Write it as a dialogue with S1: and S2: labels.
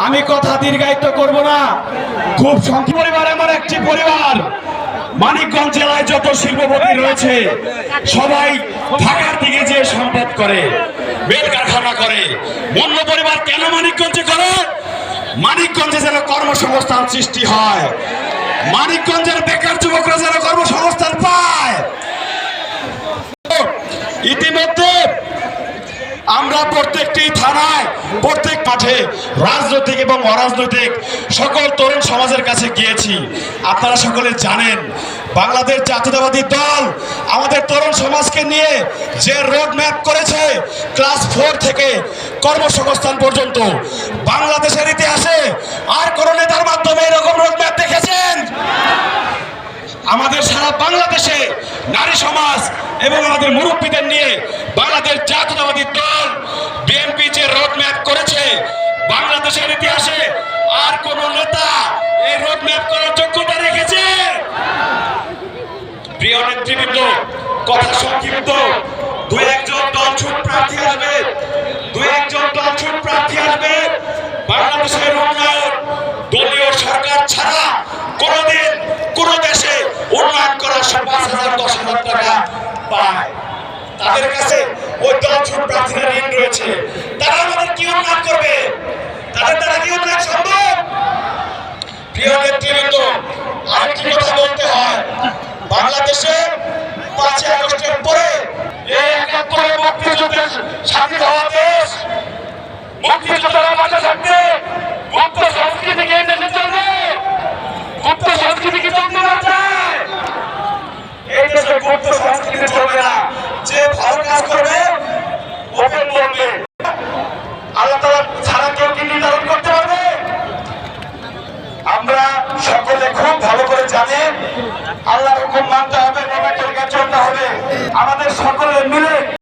S1: আমি কথা দীর্ঘায়িত করব না, খুব সংক্ষিপ্ত। পরিবার আমার একটি পরিবার। মানিকগঞ্জ জেলায় যত শিল্পপতি রয়েছে সবাই ঢাকার দিকে যে সম্পদ করে, বেল কারখানা করে। অন্য পরিবার কেন মানিকগঞ্জে করে? মানিকগঞ্জে যেন কর্মসংস্থান সৃষ্টি হয়, মানিকগঞ্জের বেকার যুবকরা যেন কর্মসংস্থান পায়। ইতিমধ্যে আমরা প্রত্যেকটি থানায়, প্রত্যেক মাঠে রাজনৈতিক এবং অরাজনৈতিক সকল তরুণ সমাজের কাছে গিয়েছি। আপনারা সকলে জানেন বাংলাদেশ জাতীয়তাবাদী দল আমাদের তরুণ সমাজকে নিয়ে যে রোড ম্যাপ করেছে, ক্লাস 4 থেকে কর্মসংস্থান পর্যন্ত, বাংলাদেশের ইতিহাসে আর কোন নেতার মাধ্যমে এরকম রোড ম্যাপ দেখেছেন? আমাদের সারা বাংলাদেশে নারী সমাজ এবং আমাদের মুরব্বীদের নিয়ে বাংলাদেশ জাতীয়তাবাদী দল বিএনপি যে রোড ম্যাপ করেছে, বাংলাদেশের ইতিহাসে আর কোন নেতা এই রোড ম্যাপ করার যোগ্যতা রেখেছে? প্রিয় নেতৃবৃন্দ, কথা সংক্ষিপ্ত। দু একজন দলছুট প্রার্থী আসবে, বাংলাদেশের উন্নয়ন দলীয় সরকার ছাড়া কোনদিন কোন দেশে উন্নয়ন করার 5,000 10,000 টাকা পায়। তাদের কাছে ওই দলছুট প্রার্থীরা ঋণ রয়েছে। তারা আমাদের কি উন্নয়ন করবে? তাদের দ্বারা কি উন্নয়ন সম্ভব? প্রিয় নেতৃবৃন্দ, আরেকটি কথা বলতে হয়, বাংলাদেশে 5ই আগস্টের পরে এই 71 মুক্তিযুদ্ধের স্বাধীন হওয়া দেশ, মুক্তিযোদ্ধারা মাঝে থাকতে গুপ্ত সংস্কৃতি কি দেশে চলবে? গুপ্ত সংস্কৃতি কি চলতে না চায়? এই দেশে গুপ্ত সংস্কৃতি চলবে না। যে ভালো কাজ করবে ওপেন বলবে। আল্লাহ তাআলা ছাড়া কেউ কি নির্ধারণ করতে পারবে? আমরা সকলে খুব ভালো করে জানি